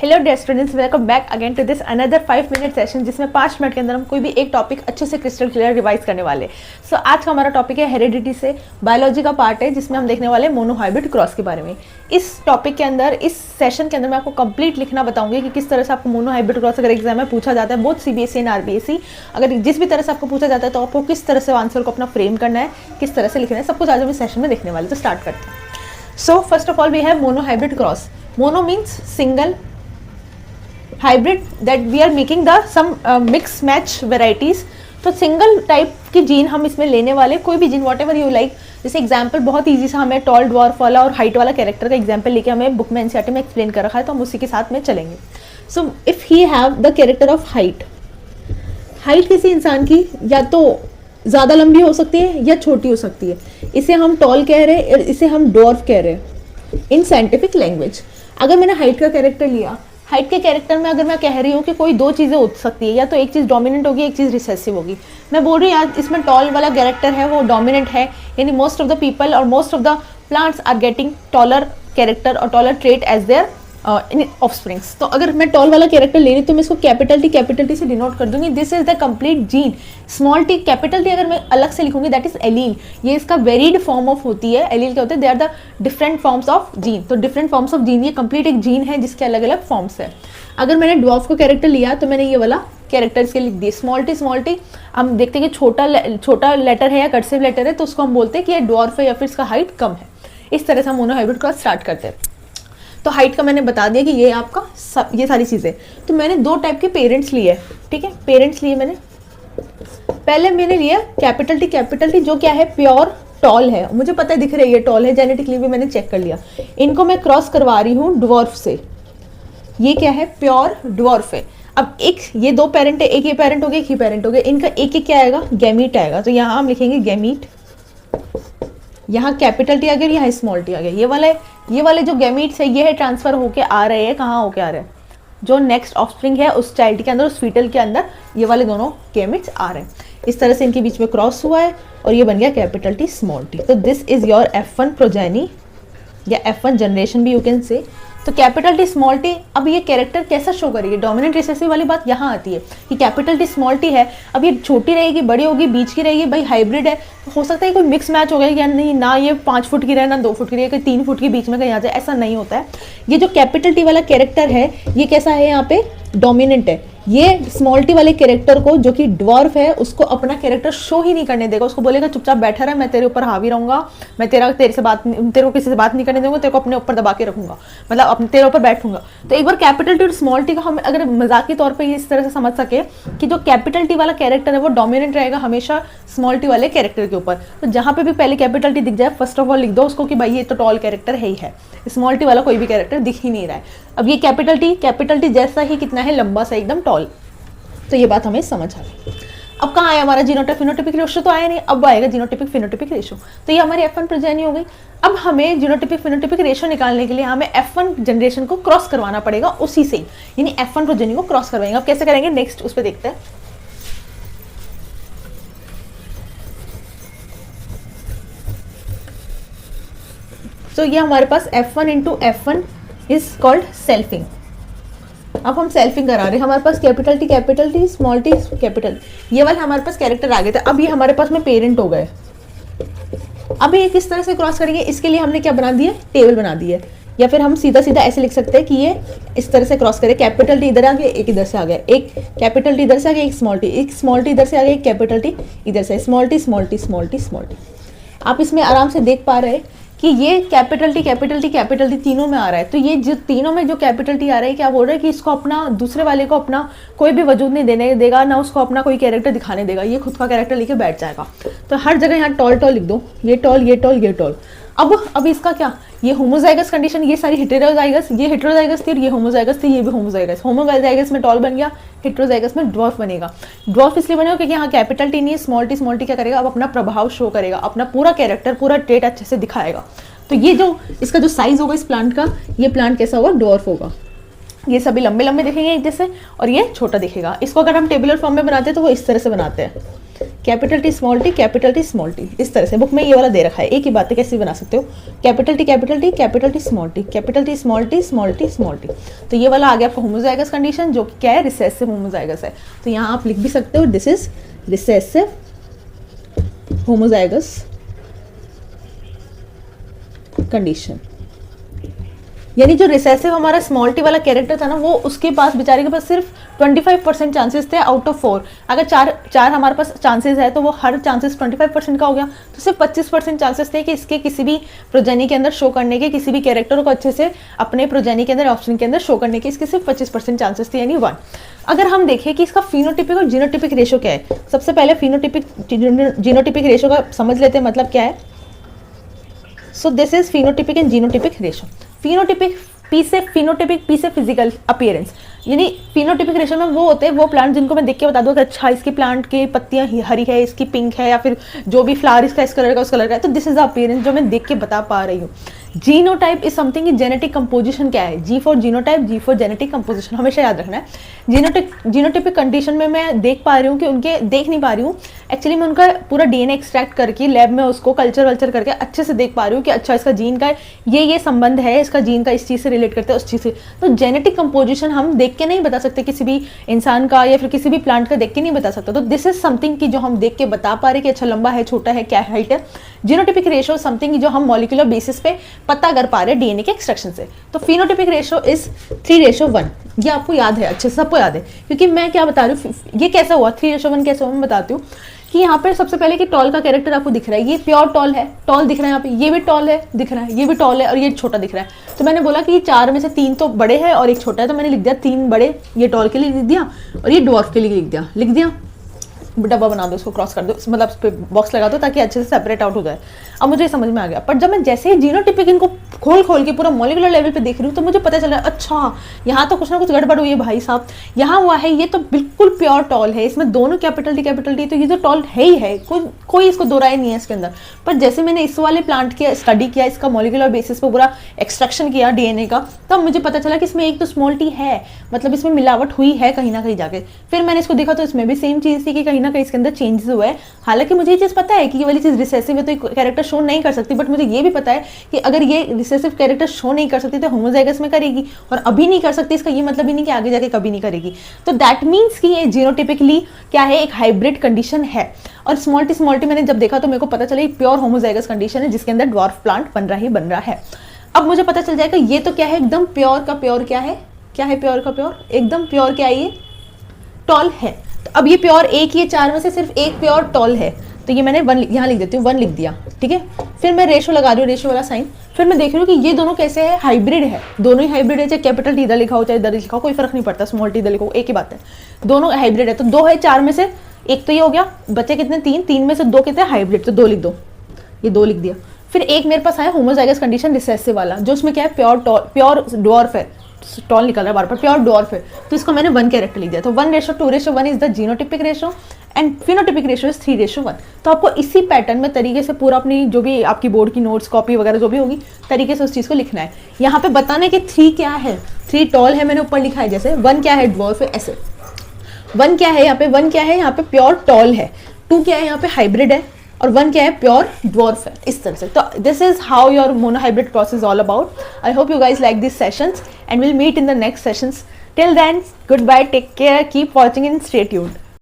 Hello dear students, welcome back again to this another 5 minute session, जिसमें 5 minute के अंदर हम कोई भी एक टॉपिक अच्छे से क्रिस्टल क्लियर रिवाइज करने वाले। सो आज का हमारा टॉपिक है हेरिडिटी से बायोलॉजी का पार्ट है, जिसमें हम देखने वाले हैं मोनोहाइब्रिड क्रॉस के बारे में। इस टॉपिक के अंदर, इस सेशन के अंदर मैं आपको कंप्लीट लिखना बताऊंगी कि किस तरह से आपको मोनोहाइब्रिड क्रॉस अगर एग्जाम में पूछा जाता है, बहुत सीबीएसई एंड आरबीएसई, अगर जिस भी तरह से आपको पूछा जाता है तो आपको किस तरह से आंसर को अपना फ्रेम करना है, किस तरह से लिखना है, सब कुछ आज हम इस सेशन में देखने वाले। तो स्टार्ट करते हैं। So first of all we have monohybrid cross. Mono means single, hybrid that we are making the some mix match varieties. तो सिंगल टाइप की जीन हम इसमें लेने वाले, कोई भी gene whatever you like. जैसे एग्जाम्पल बहुत ईजी सा, हमें टॉल ड्वार्फ वाला और हाइट वाला कैरेक्टर का एग्जाम्पल लेके हमें बुक में एनसीईआरटी में एक्सप्लेन कर रखा है, तो हम उसी के साथ में चलेंगे। So if he have the character of height, height किसी इंसान की या तो ज़्यादा लंबी हो सकती है या छोटी हो सकती है, इसे हम टॉल कह रहे हैं, इसे हम ड्वार्फ कह रहे हैं इन साइंटिफिक लैंग्वेज। अगर मैंने हाइट का कैरेक्टर लिया, हाइट के कैरेक्टर में अगर मैं कह रही हूँ कि कोई दो चीज़ें हो सकती है, या तो एक चीज़ डोमिनेंट होगी, एक चीज़ रिसेसिव होगी। मैं बोल रही हूँ यार इसमें टॉल वाला कैरेक्टर है वो डोमिनेंट है, यानी मोस्ट ऑफ द पीपल और most of the plants are getting taller character और taller trait as their in offsprings. तो अगर मैं टॉल वाला कैरेक्टर ले रही हूँ तो मैं इसको कैपिटल टी से डिनोट कर दूंगी। This is the complete gene. Small T, capital T अगर मैं अलग से लिखूंगी दैट इज एलील। ये इसका वेरीड फॉर्म ऑफ होती है। एलील क्या होते हैं? They are the different forms of gene. तो डिफरेंट फॉर्म्स ऑफ जीन, ये कंप्लीट एक जीन है जिसके अलग अलग फॉर्म्स है। अगर मैंने ड्वार्फ को कैरेक्टर लिया तो मैंने ये वाला कैरेक्टर इसके लिख दिए। स्मॉल टी हम देखते हैं कि छोटा लेटर है या कर्सिव लेटर है, तो उसको हम बोलते हैं कि ये ड्वार्फ है या फिर इसका हाइट कम है। इस तरह से हम मोनोहाइब्रिड क्रॉस स्टार्ट करते हैं। तो हाइट का मैंने बता दिया कि ये आपका ये सारी चीज़ें। तो मैंने दो टाइप के पेरेंट्स लिए, ठीक है। पेरेंट्स लिए मैंने, पहले मैंने लिया कैपिटल टी जो क्या है? प्योर टॉल है। मुझे पता है, दिख रही है टॉल है, जेनेटिकली भी मैंने चेक कर लिया। इनको मैं क्रॉस करवा रही हूँ ड्वार्फ से। ये क्या है? प्योर ड्वार्फ है। अब एक ये दो पेरेंट है, एक ये पेरेंट हो गया, एक ही पेरेंट हो गया। इनका एक क्या आएगा? गैमीट आएगा। तो यहाँ हम लिखेंगे गैमीट, यहाँ कैपिटल टी आ गया, यहाँ स्मॉल टी आ गया। ये वाले जो गैमीट्स है ये है ट्रांसफर होके आ रहे हैं। कहाँ होके आ रहे हैं? जो नेक्स्ट ऑफस्प्रिंग है उस चाइल्ड के अंदर, उस फीटल के अंदर ये वाले दोनों गैमीट्स आ रहे हैं। इस तरह से इनके बीच में क्रॉस हुआ है और ये बन गया कैपिटल टी स्मॉल टी। तो this is your F1 progeny या F1 जनरेशन भी यू कैन से। तो कैपिटल टी स्मॉल टी, अब ये कैरेक्टर कैसा शो करेगी? डोमिनेंट रिसेसिव वाली बात यहाँ आती है कि कैपिटल टी स्मॉल टी है, अब ये छोटी रहेगी, बड़ी होगी, बीच की रहेगी। भाई हाइब्रिड है, तो हो सकता है कोई मिक्स मैच हो गया या नहीं, ना ये 5 फुट की रहे ना 2 फुट की रहे, कोई 3 फुट के बीच में कहीं आ जाए, ऐसा नहीं होता है। ये जो कैपिटल टी वाला कैरेक्टर है ये कैसा है? यहाँ पे डोमिनेंट है। ये स्मॉल टी वाले कैरेक्टर को, जो कि ड्वार्फ है, उसको अपना कैरेक्टर शो ही नहीं करने देगा। उसको बोलेगा चुपचाप बैठा रहा, मैं तेरे ऊपर हावी रहूंगा, मैं तेरे को किसी से बात नहीं करने दूंगा, तेरे को अपने ऊपर दबा के रखूंगा, मतलब तेरे ऊपर बैठूंगा। तो एक बार कैपिटल टी और स्मॉल टी का हम अगर मजाकी तौर पर इस तरह से समझ सके कि जो कैपिटल टी वाला कैरेक्टर है वो डोमिनेंट रहेगा हमेशा स्मॉल टी वाले कैरेक्टर के ऊपर। तो जहां पे भी पहले कैपिटल टी दिख जाए, फर्स्ट ऑफ ऑल लिख दो उसको कि भाई ये तो टॉल कैरेक्टर है ही है, स्मॉल टी वाला कोई भी कैरेक्टर दिख ही नहीं रहा है। अब ये कैपिटल टी जैसा ही कितना है? लंबा सा, एकदम टॉल। तो ये बात हमें समझ आ गई। अब कहाँ आया हमारा जीनोटाइप फिनोटाइपिक रेशियो? तो आया नहीं, अब आएगा जीनोटाइपिक फिनोटाइपिक रेशियो। तो ये हमारी F1 प्रोजेनी हो गई। अब हमें जीनोटाइपिक फिनोटाइपिक रेशियो निकालने के लिए हमें F1 जनरेशन को क्रॉस करवाना पड़ेगा उसी से, यानी F1 प्रोजेनी को क्रॉस करवाएंगे। अब कैसे करेंगे नेक्स्ट उस पर देखते हैं। तो ये हमारे पास F1 into F1 is called selfing. अब हम सेल्फिंग करा रहे हैं, हमारे पास capital T small T capital, ये वाले हमारे पास कैरेक्टर आ गए थे। अब ये हमारे पास में पेरेंट हो गए। अब ये किस तरह से क्रॉस करेंगे? इसके लिए हमने क्या बना दिया? टेबल बना दी है। या फिर हम सीधा ऐसे लिख सकते हैं कि ये इस तरह से क्रॉस करे। कैपिटल टी इधर आ गया, एक इधर से आ गया, एक कैपिटल टी इधर से आ गया, एक स्मॉल टी इधर से आ गया, एक कैपिटल टी इधर से, स्मॉल टी। आप इसमें आराम से देख पा रहे हैं कि ये कैपिटल टी तीनों में आ रहा है। तो ये जो तीनों में जो कैपिटल टी आ रहा है, क्या बोल रहा है कि इसको अपना, दूसरे वाले को अपना कोई भी वजूद नहीं देने देगा, ना उसको अपना कोई कैरेक्टर दिखाने देगा। ये खुद का कैरेक्टर लेके बैठ जाएगा। तो हर जगह यहाँ टॉल लिख दो, ये टॉल। अब इसका क्या? ये होमोजाइगस कंडीशन, ये सारी हेटेरोजाइगस, ये हेटेरोजाइगस थी और ये होमोजाइगस थी, ये भी होमोजाइगस में टॉल बन गया, हेटेरोजाइगस में ड्वार्फ बनेगा। ड्वार्फ इसलिए बनेगा क्योंकि यहाँ कैपिटल टी नहीं है, स्मॉल टी क्या करेगा? अब अपना प्रभाव शो करेगा, अपना पूरा कैरेक्टर, पूरा ट्रेट अच्छे से दिखाएगा। तो ये जो इसका जो साइज होगा इस प्लांट का, ये प्लांट कैसा होगा? ड्वार्फ होगा। ये सभी लंबे दिखेंगे एक जैसे और ये छोटा दिखेगा। इसको अगर हम टेबुलर फॉर्म में बनाते हैं तो वो इस तरह से बनाते हैं capital T small T, capital T small T, इस तरह से बुक में ये वाला दे रखा है। एक ही बात है, कैसे बना सकते हो, capital T capital T, capital T small T, capital T small T, small T small T. तो ये वाला आ गया आपका होमोजाइगस कंडीशन, जो कि क्या है, रिसेसिव होमोजाइगस है। तो यहाँ आप लिख भी सकते हो this is recessive homozygous condition. यानी जो रिसेसिव हमारा स्मॉल टी वाला कैरेक्टर था ना, वो उसके पास, बेचारे के पास सिर्फ 25% चांसेस थे आउट ऑफ 4। अगर चार हमारे पास चांसेस है तो वो हर चांसेस 25% का हो गया, तो सिर्फ 25% चांसेस थे कि इसके किसी भी प्रोजेनी के अंदर शो करने के, किसी भी कैरेक्टर को अच्छे से अपने प्रोजेनी के अंदर, ऑप्शन के अंदर शो करने के, इसके सिर्फ 25% चांसेस थे, यानी 1। अगर हम देखें कि इसका फिनोटिपिक और जीनोटिपिक रेशो क्या है, सबसे पहले फिनोटिपिक जीनोटिपिक रेशो का समझ लेते हैं, मतलब क्या है। So this is phenotypic and genotypic ratio. Phenotypic P से फिनोटिपिक, पी से फिजिकल अपीयरेंस, यानी फिनोटिपिक रेशो में वो होते हैं वो प्लांट जिनको मैं देख के बता दूं कि अच्छा इसके प्लांट की पत्तियां हरी है, इसकी पिंक है, या फिर जो भी फ्लावर इसका इस कलर का उस कलर का है, तो दिस इज द अपीयरेंस जो मैं देख के बता पा रही हूँ। Genotype is something, genetic composition क्या है, G for genotype, G for genetic composition, हमेशा याद रखना है। जीनोटिपिक कंडीशन में मैं देख पा रही हूँ कि उनके, देख नहीं पा रही हूँ एक्चुअली, मैं उनका पूरा डीएनए एक्सट्रैक्ट करके लैब में उसको कल्चर वल्चर करके अच्छे से देख पा रही हूँ कि अच्छा इसका जीन का ये संबंध है, इसका जीन का इस चीज़ से रिलेट करते हैं, उस चीज़ से। तो जेनेटिक कंपोजिशन हम देख के नहीं बता सकते, किसी भी इंसान का या फिर किसी भी प्लांट का देख के नहीं बता सकता। तो दिस इज समथिंग कि जो हम देख के बता पा रहे कि अच्छा लंबा है, छोटा है, क्या हाइट है। जीनोटिपिक रेशो समथिंग जो हम मॉलिक्यूलर बेसिस पे पता कर पा रहे हैं डीएनए के एक्सट्रैक्शन से। तो फिनोटिपिक रेशो इज 3:1। ये आपको याद है, अच्छे से सबको याद है, क्योंकि मैं क्या बता रही हूँ, ये कैसा हुआ 3:1 कैसे हुआ, मैं बताती हूँ। कि यहाँ पे सबसे पहले कि टॉल का कैरेक्टर आपको दिख रहा है, ये प्योर टॉल है, टॉल दिख रहा है यहाँ पे, ये भी टॉल है दिख रहा है, ये भी टॉल है, और ये छोटा दिख रहा है। तो मैंने बोला कि 4 में से 3 तो बड़े हैं और 1 छोटा है, तो मैंने लिख दिया 3 बड़े, ये टॉल के लिए लिख दिया और ये डॉर्फ के लिए लिख दिया। डब्बा बना दो, उसको क्रॉस कर दो, मतलब उस पर बॉक्स लगा दो ताकि अच्छे से सेपरेट आउट हो जाए। अब मुझे समझ में आ गया, पर जब मैं जैसे ही जीनोटिपिक इनको खोल के पूरा मॉलिक्यूलर लेवल पे देख रही हूँ तो मुझे पता चल रहा है अच्छा यहाँ तो कुछ ना कुछ गड़बड़ हुई है भाई साहब। यहाँ हुआ है, ये तो बिल्कुल प्योर टॉल है, इसमें दोनों कैपिटल टी, तो ये तो टॉल है ही है, कोई इसको दो राय नहीं है इसके अंदर। पर जैसे मैंने इस वाले प्लांट की स्टडी किया, इसका मॉलिक्यूलर बेसिस पे पूरा एक्सट्रैक्शन किया डीएनए का, तब मुझे पता चला कि इसमें एक तो स्मॉल टी है, मतलब इसमें मिलावट हुई है कहीं ना कहीं जाके। फिर मैंने इसको देखा तो इसमें भी सेम चीज़ थी कि कहीं ना कहीं इसके अंदर चेंजेस हुआ है। हालांकि मुझे ये चीज़ पता है कि ये वाली चीज़ रिसेसिव है तो कैरेक्टर शो नहीं कर सकती, बट मुझे ये भी पता है कि अगर ये रिसेसिव कैरेक्टर शो नहीं कर सकती तो होमोजाइगस में करेगी, और अभी नहीं कर सकती इसका ये मतलब ही नहीं कि आगे जाके कभी नहीं करेगी। तो दैट मीन्स कि ये जीनोटिपिकली क्या है, एक हाइब्रिड कंडीशन है। और स्मॉल टी मैंने जब देखा तो मेरे को पता चला प्योर होमोजाइगस कंडीशन है जिसके अंदर ड्वार्फ प्लांट बन रहा है। अब मुझे पता चल जाएगा ये तो क्या है, एकदम प्योर का प्योर क्या है प्योर का प्योर, एकदम प्योर क्या है, ये टॉल है। तो अब ये प्योर एक, ये 4 में से सिर्फ एक प्योर टॉल है, तो ये मैंने 1 यहाँ लिख देती हूँ, 1 लिख दिया, ठीक है। फिर मैं रेशो लगा रही हूँ, रेशो वाला साइन। फिर मैं देख रही हूँ कि ये दोनों कैसे है, हाइब्रिड है, दोनों ही हाइब्रिड है, चाहे कैपिटल टी इधर लिखा हो चाहे इधर लिखा हो, कोई फर्क नहीं पड़ता, स्मॉल टी इधर लिखो, एक ही बात है, दोनों हाइब्रिड है। तो 2 है 4 में से, एक तो ये हो गया, बच्चे कितने 3 में से 2 कितने हाइब्रिड, तो 2 लिख दो, ये 2 लिख दिया। फिर एक मेरे पास आया होमोजाइगस कंडीशन रिसेसिव वाला, जो उसमें क्या है प्योर डॉर्फ है, टॉल निकल रहा है बार बार, प्योर डॉर्फ है, तो इसको मैंने 1 कैरेक्टर लिख दिया। तो 1:2:1 is the genotypic ratio and phenotypic ratio is 3:1। तो आपको इसी पैटर्न में तरीके से पूरा अपनी जो भी आपकी बोर्ड की नोट्स कॉपी वगैरह जो भी होगी तरीके से उस चीज़ को लिखना है। यहाँ पे बताने के 3 क्या है, 3 टॉल है, मैंने ऊपर लिखा है, जैसे 1 क्या है डॉर्फ है, ऐसे 1 क्या है यहाँ पे, 1 क्या है यहाँ पे प्योर टॉल है, 2 क्या है यहाँ पे हाइब्रिड है, और 1 क्या है प्योर ड्वार्फ है, इस तरह से। तो this is how your monohybrid cross is all about. I hope you guys like this sessions and will meet in the next sessions. Till then, goodbye, take care, keep watching and stay tuned.